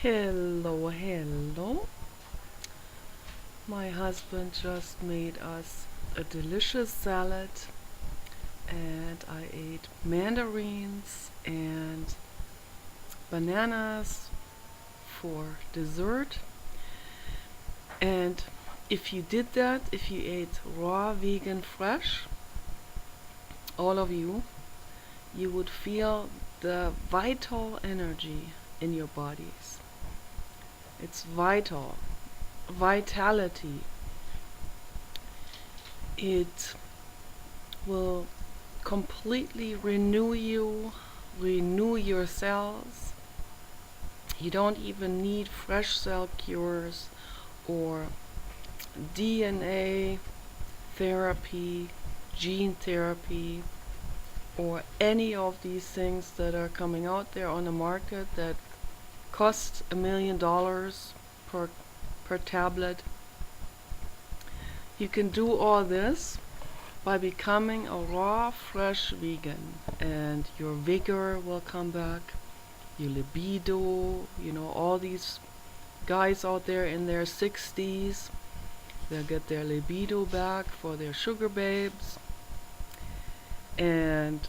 Hello, hello. My husband just made us a delicious salad, and I ate mandarins and bananas for dessert. And if you did that, if you ate raw, vegan, fresh, all of you, you would feel the vital energy in your bodies. It's vital. Vitality. It will completely renew you, renew your cells. You don't even need fresh cell cures or DNA therapy, gene therapy, or any of these things that are coming out there on the market that cost $1 million per tablet. You can do all this by becoming a raw, fresh vegan, and your vigor will come back, your libido, all these guys out there in their 60s, they'll get their libido back for their sugar babes, and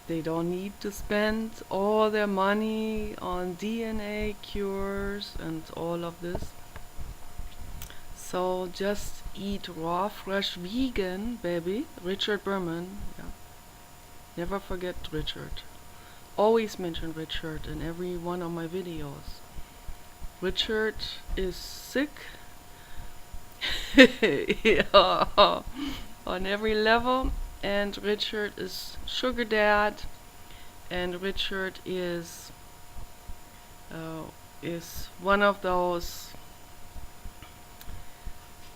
they don't need to spend all their money on DNA cures and all of this. So just eat raw, fresh vegan, baby. Richard Berman. Yeah. Never forget Richard. Always mention Richard in every one of my videos. Richard is sick. Yeah, on every level. And Richard is sugar dad. And Richard is one of those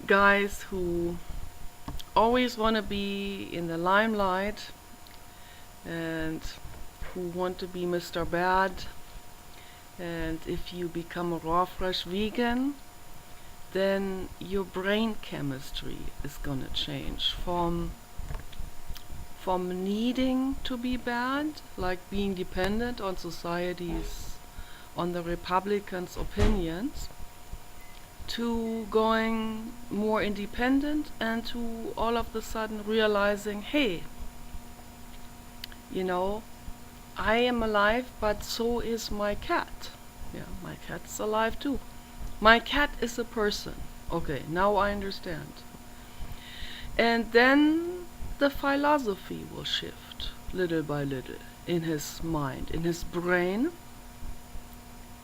guys who always want to be in the limelight and who want to be Mr. Bad. And if you become a raw, fresh vegan, then your brain chemistry is gonna change from needing to be bad, like being dependent on society's, on the Republicans' opinions, to going more independent and to all of a sudden realizing, hey, I am alive, but so is my cat. Yeah, my cat's alive too. My cat is a person. Okay, now I understand. And then the philosophy will shift little by little in his mind, in his brain.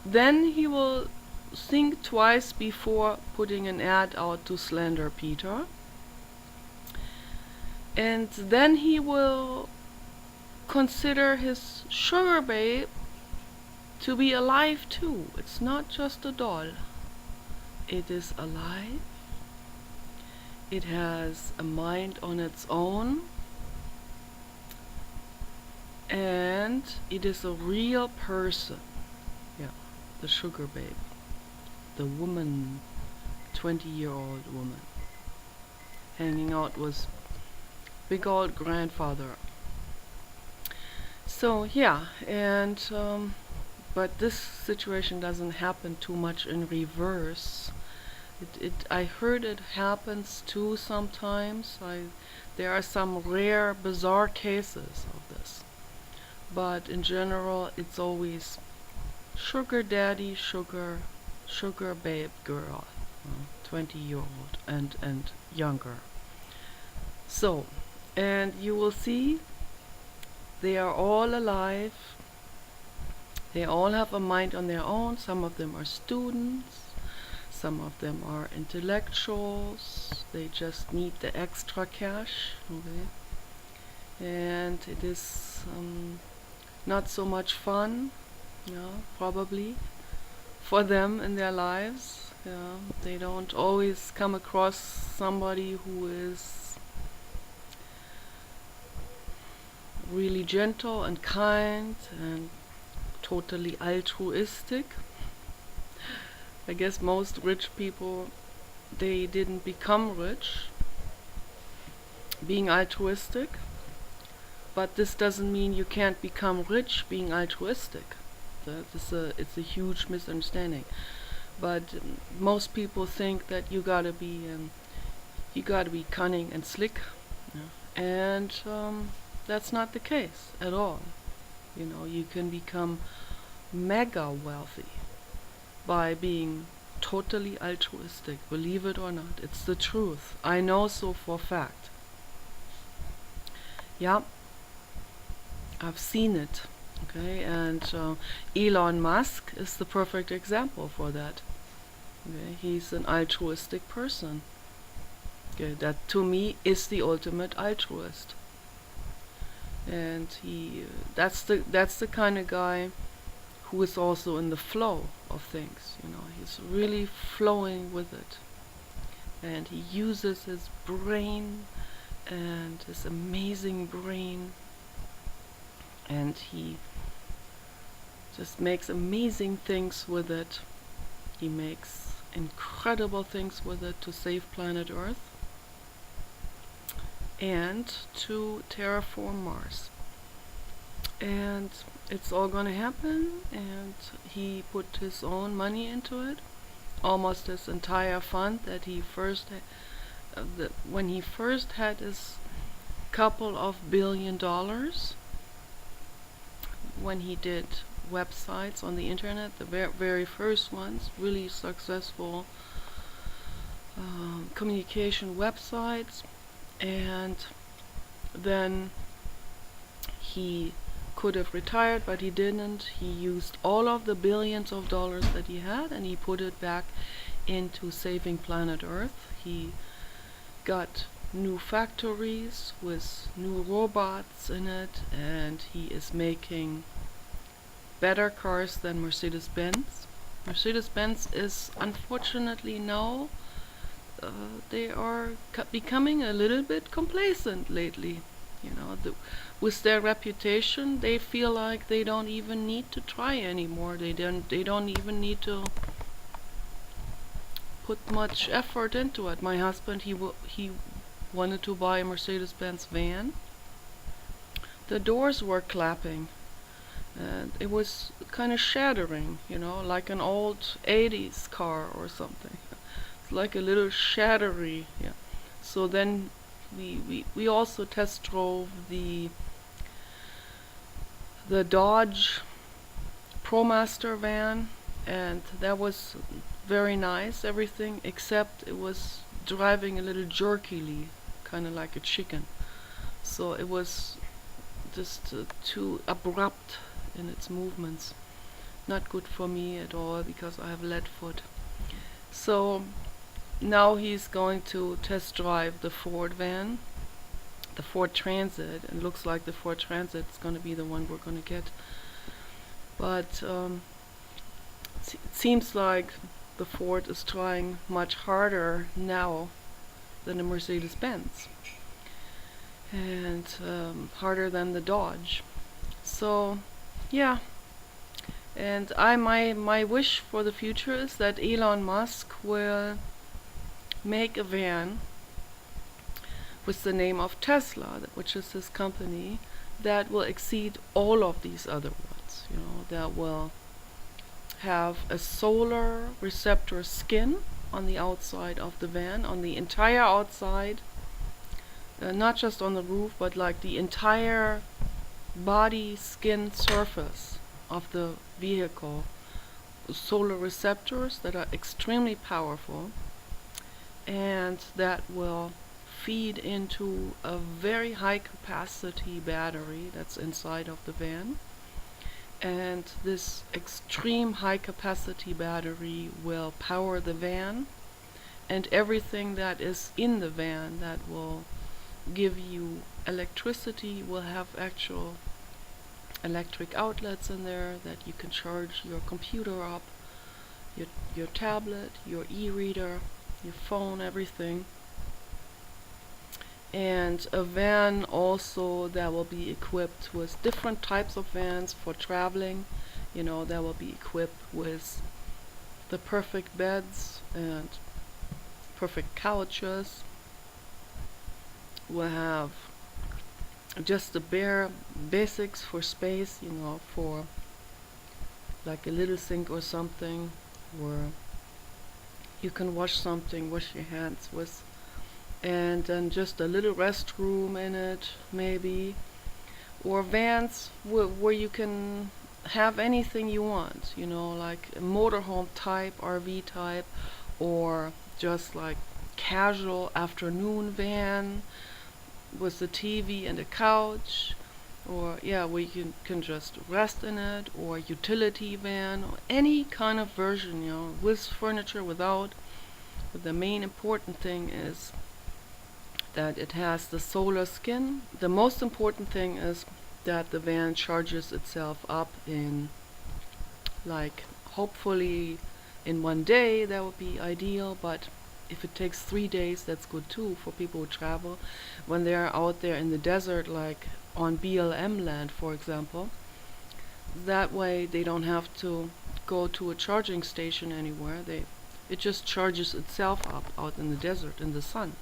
Then he will think twice before putting an ad out to slander Peter. And then he will consider his sugar babe to be alive too. It's not just a doll. It is alive. It has a mind on its own. And it is a real person. Yeah, the sugar babe. The woman, 20-year-old woman, hanging out with big old grandfather. So yeah, and but this situation doesn't happen too much in reverse. I heard it happens too sometimes. There are some rare, bizarre cases of this, but in general, it's always sugar daddy, sugar babe girl, 20-year-old and younger. So, and you will see they are all alive. They all have a mind on their own. Some of them are students. Some of them are intellectuals. They just need the extra cash. Okay? And it is not so much fun, probably, for them in their lives. Yeah, they don't always come across somebody who is really gentle and kind and totally altruistic. I guess most rich people, they didn't become rich being altruistic, but this doesn't mean you can't become rich being altruistic. It's a huge misunderstanding. But most people think that you gotta be cunning and slick, yeah. And that's not the case at all. You know, you can become mega wealthy by being totally altruistic. Believe it or not, it's the truth. I know so for a fact. Yeah, I've seen it. Okay, and Elon Musk is the perfect example for that. Okay, he's an altruistic person. Okay, that to me is the ultimate altruist. And that's the kind of guy who is also in the flow of things. You know, he's really flowing with it, and he uses his brain and his amazing brain, and he just makes amazing things with it. He makes incredible things with it to save planet Earth and to terraform Mars. And it's all gonna happen, and he put his own money into it, almost his entire fund that he when he first had his couple of $1 billion, when he did websites on the internet, the very first ones, really successful communication websites, and then he could have retired, but he didn't. He used all of the billions of dollars that he had, and he put it back into saving planet Earth. He got new factories with new robots in it, and he is making better cars than Mercedes-Benz. Mercedes-Benz is unfortunately now they are becoming a little bit complacent lately. You know, with their reputation, they feel like they don't even need to try anymore. They don't even need to put much effort into it. My husband, he wanted to buy a Mercedes-Benz van. The doors were clapping, and it was kind of shattering, you know, like an old 80s car or something. It's like a little shattery, yeah. So then we also test drove the Dodge ProMaster van, and that was very nice, everything, except it was driving a little jerkily, kind of like a chicken. So it was just too abrupt in its movements. Not good for me at all, because I have lead foot. So now he's going to test drive the Ford van, the Ford Transit, and it looks like the Ford Transit is going to be the one we're going to get. But it seems like the Ford is trying much harder now than the Mercedes-Benz, and harder than the Dodge. So yeah, and my wish for the future is that Elon Musk will make a van with the name of Tesla, which is his company, that will exceed all of these other ones. You know, that will have a solar receptor skin on the outside of the van, on the entire outside, not just on the roof, but like the entire body skin surface of the vehicle. Solar receptors that are extremely powerful, and that will feed into a very high capacity battery that's inside of the van. And this extreme high capacity battery will power the van and everything that is in the van that will give you electricity will have actual electric outlets in there that you can charge your computer up, your tablet, your e-reader, your phone, everything. And a van also that will be equipped with different types of vans for traveling. You know, that will be equipped with the perfect beds and perfect couches. We'll have just the bare basics for space, you know, for like a little sink or something, where you can wash your hands with, and then just a little restroom in it, maybe, or vans where you can have anything you want, like a motorhome type, RV type, or just like casual afternoon van with the TV and a couch, or where you can just rest in it, or utility van, or any kind of version, with furniture, without. But the main important thing is that it has the solar skin. The most important thing is that the van charges itself up in, like, hopefully in one day. That would be ideal, but if it takes 3 days, that's good too for people who travel when they're out there in the desert, like on BLM land, for example. That way they don't have to go to a charging station anywhere. It just charges itself up out in the desert in the sun.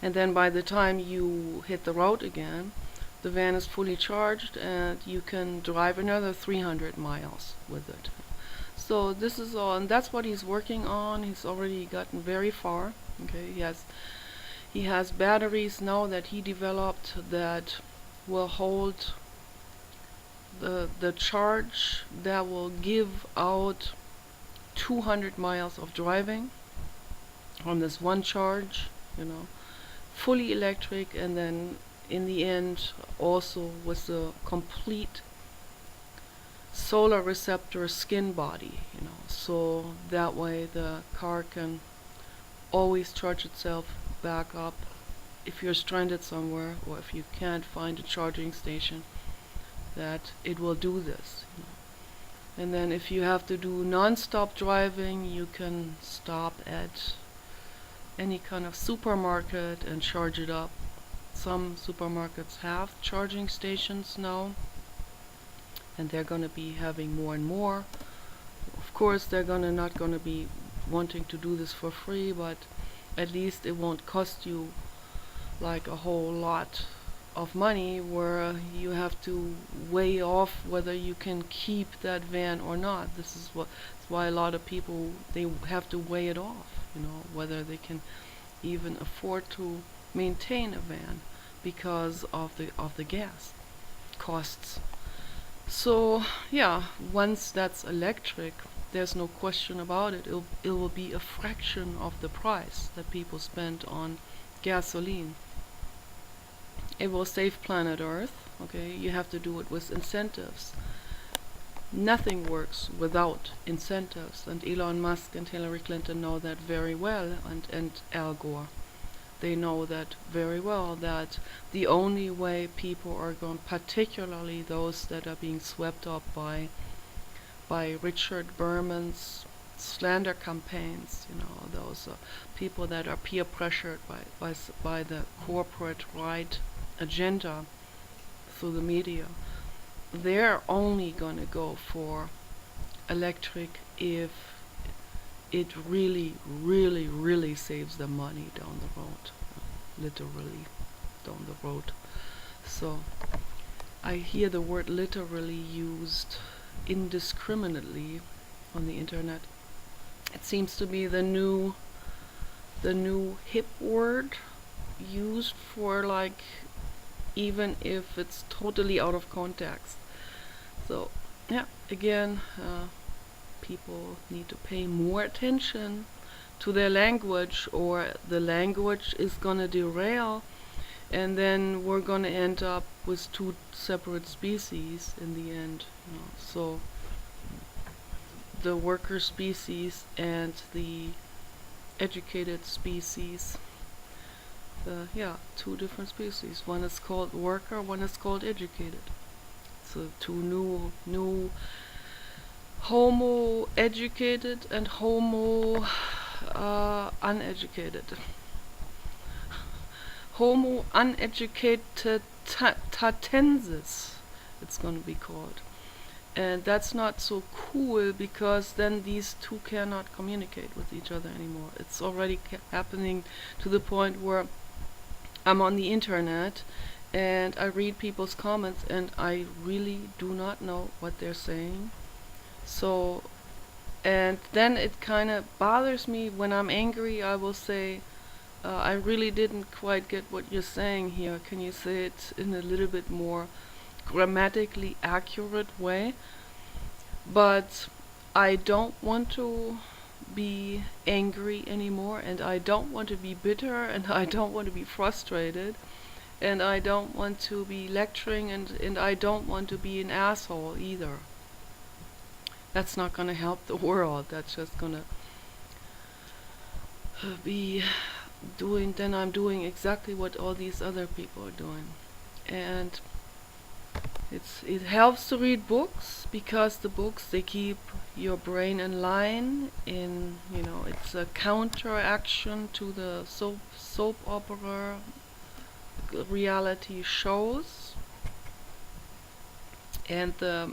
And then by the time you hit the road again, the van is fully charged and you can drive another 300 miles with it. So this is all, and that's what he's working on. He's already gotten very far. Okay, he has batteries now that he developed that will hold the charge, that will give out 200 miles of driving on this one charge, fully electric, and then in the end also with the complete solar receptor skin body, so that way the car can always charge itself back up if you're stranded somewhere, or if you can't find a charging station, that it will do this. And then if you have to do non-stop driving, you can stop at any kind of supermarket and charge it up. Some supermarkets have charging stations now, and they're going to be having more and more. Of course, they're not going to be wanting to do this for free, but at least it won't cost you like a whole lot of money, where you have to weigh off whether you can keep that van or not. That's why a lot of people, they have to weigh it off, whether they can even afford to maintain a van because of the gas costs. So once that's electric, there's no question about it. It will be a fraction of the price that people spend on gasoline. It will save planet Earth. Okay, you have to do it with incentives. Nothing works without incentives, and Elon Musk and Hillary Clinton know that very well, and Al Gore. They know that very well, that the only way people are going, particularly those that are being swept up by Richard Berman's slander campaigns, those people that are peer pressured by the corporate right agenda through the media, they're only going to go for electric if it really, really, really saves them money down the road. Literally down the road. So I hear the word literally used indiscriminately on the internet. It seems to be the new hip word used for, like, even if it's totally out of context. So again, people need to pay more attention to their language, or the language is gonna derail, and then we're gonna end up with two separate species in the end. So the worker species and the educated species. Two different species. One is called worker, one is called educated. So two new Homo educated and Homo uneducated. Homo uneducated tatensis, it's going to be called. And that's not so cool, because then these two cannot communicate with each other anymore. It's already happening to the point where I'm on the internet and I read people's comments and I really do not know what they're saying. So, and then it kind of bothers me when I'm angry. I will say, I really didn't quite get what you're saying here. Can you say it in a little bit more grammatically accurate way? But I don't want to be angry anymore, and I don't want to be bitter, and I don't want to be frustrated, and I don't want to be lecturing, and I don't want to be an asshole either. That's not going to help the world. That's just going to be doing, then I'm doing exactly what all these other people are doing. And it helps to read books, because the books, they keep your brain in line. It's a counteraction to the soap opera reality shows and the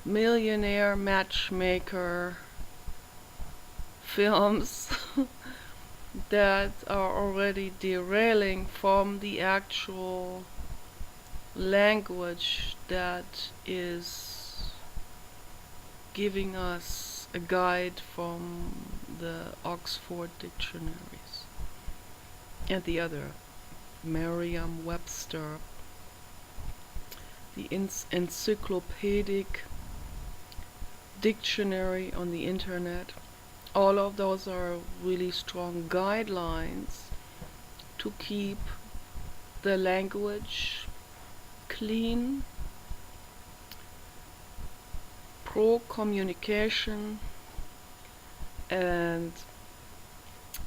millionaire matchmaker films that are already derailing from the actual language that is giving us a guide from the Oxford dictionaries and the other Merriam-Webster, the encyclopedic dictionary on the internet. All of those are really strong guidelines to keep the language clean, pro-communication, and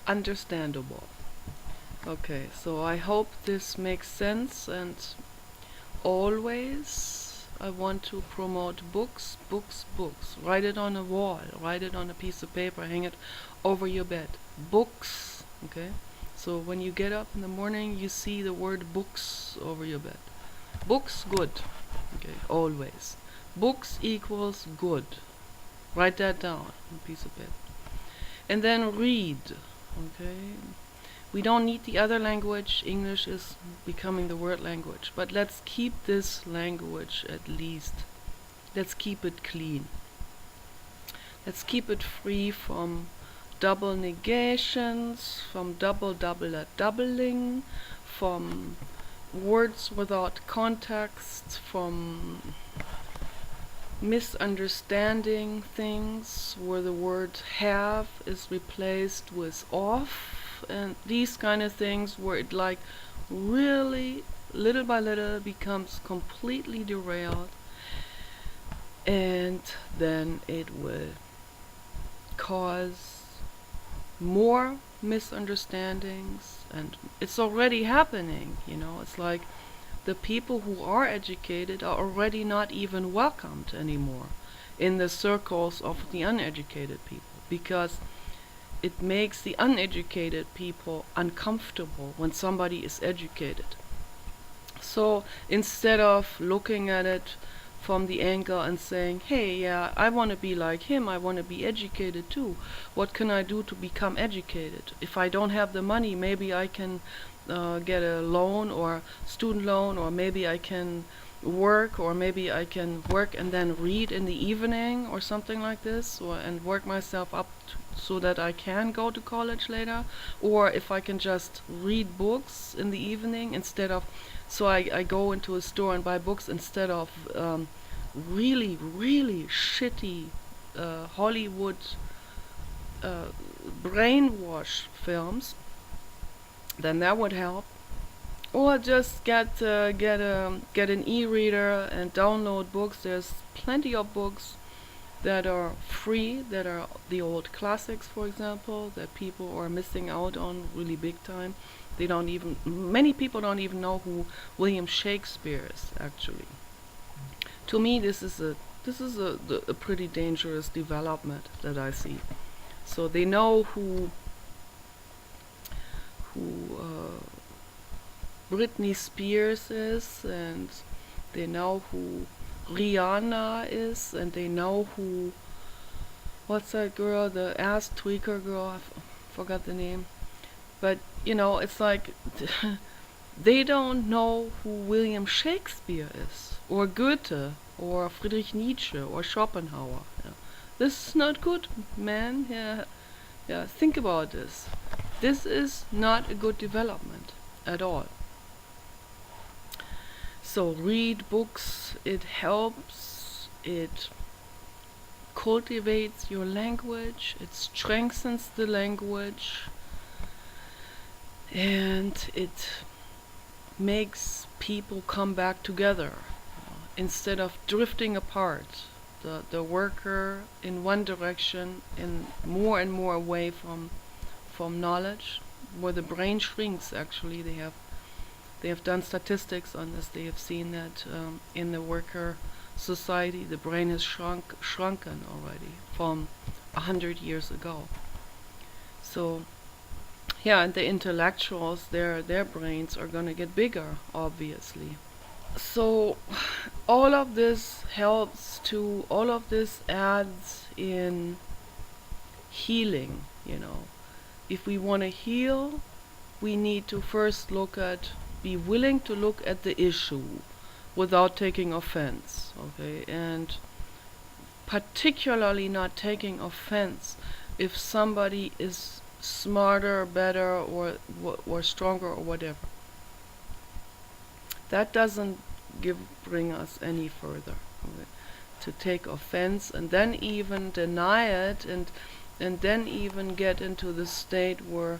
understandable. Okay, so I hope this makes sense, and always I want to promote books, books, books. Write it on a wall, write it on a piece of paper, hang it over your bed. Books, okay? So when you get up in the morning, you see the word books over your bed. Books, good, okay, always. Books equals good. Write that down on a piece of paper. And then read, okay? We don't need the other language. English is becoming the world language. But let's keep this language at least. Let's keep it clean. Let's keep it free from double negations, from doubling, from words without context, from misunderstanding things where the word have is replaced with off, and these kind of things where it like really little by little becomes completely derailed, and then it will cause more misunderstandings, and it's already happening. It's like the people who are educated are already not even welcomed anymore in the circles of the uneducated people, because it makes the uneducated people uncomfortable when somebody is educated. So instead of looking at it from the angle and saying, hey, yeah, I want to be like him, I want to be educated too. What can I do to become educated? If I don't have the money, maybe I can get a loan or student loan, or maybe I can work, or maybe I can work and then read in the evening or something like this, and work myself up so that I can go to college later. Or if I can just read books in the evening instead of, so I go into a store and buy books instead of really, really shitty Hollywood brainwash films, then that would help. Or just get an e-reader and download books. There's plenty of books that are free, that are the old classics, for example, that people are missing out on really big time. Many people don't even know who William Shakespeare is, actually. To me, this is a pretty dangerous development that I see. So they know who Britney Spears is, and they know who Rihanna is, and they know who, what's that girl, the ass tweaker girl, forgot the name. But, it's like, they don't know who William Shakespeare is, or Goethe, or Friedrich Nietzsche, or Schopenhauer. This is not good, man. Yeah, think about this. This is not a good development at all. So read books, it helps, it cultivates your language, it strengthens the language, and it makes people come back together instead of drifting apart. The worker in one direction and more away from knowledge, where the brain shrinks. Actually, they have done statistics on this. They have seen that in the worker society, the brain has shrunken already from 100 years ago. So, yeah, and the intellectuals, their brains are gonna get bigger, obviously. So, all of this all of this adds in healing, If we want to heal, we need to first be willing to look at the issue without taking offense, okay? And particularly not taking offense if somebody is smarter, better, or stronger, or whatever. That doesn't bring us any further, okay? To take offense and then even deny it, and then even get into the state where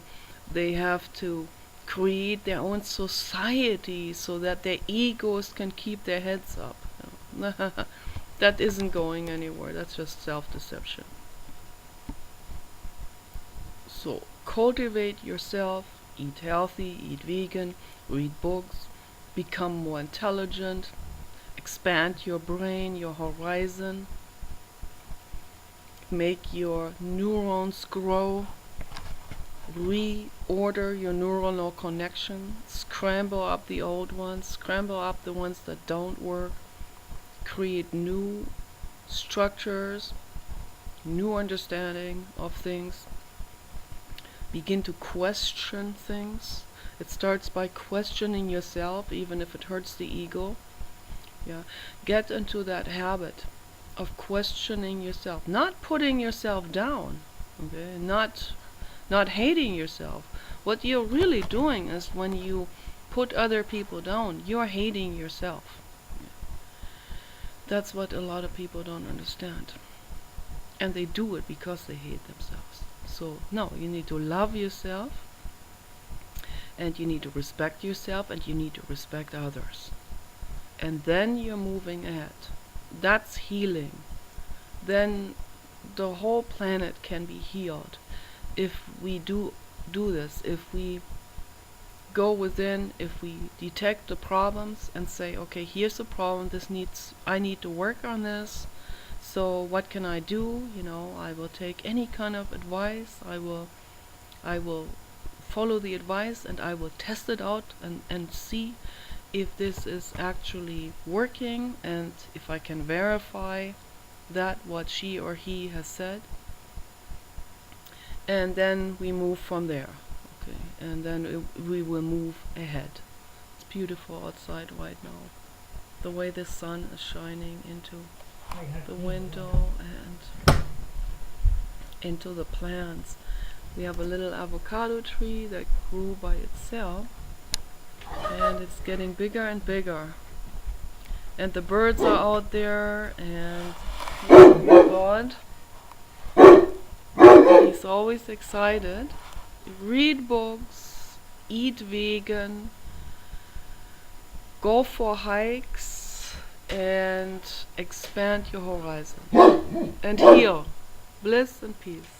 they have to create their own society so that their egos can keep their heads up. That isn't going anywhere. That's just self-deception. So cultivate yourself, eat healthy, eat vegan, read books, become more intelligent, expand your brain, your horizon, make your neurons grow, reorder your neuronal connection, scramble up the old ones, scramble up the ones that don't work, create new structures, new understanding of things, begin to question things. It starts by questioning yourself, even if it hurts the ego. Yeah, get into that habit of questioning yourself, not putting yourself down, okay, not hating yourself. What you're really doing is, when you put other people down, you're hating yourself. That's what a lot of people don't understand, and they do it because they hate themselves. So no, you need to love yourself, and you need to respect yourself, and you need to respect others, and then you're moving ahead. That's healing. Then the whole planet can be healed if we do this, if we go within, if we detect the problems and say, okay, here's the problem, I need to work on this, so what can I do? I will take any kind of advice, I will follow the advice, and I will test it out and see if this is actually working, and if I can verify that what she or he has said. And then we move from there, okay? And then we will move ahead. It's beautiful outside right now. The way the sun is shining into the window and into the plants. We have a little avocado tree that grew by itself, and it's getting bigger and bigger. And the birds are out there, and oh my God, he's always excited. Read books, eat vegan, go for hikes, and expand your horizon. And heal. Bliss and peace.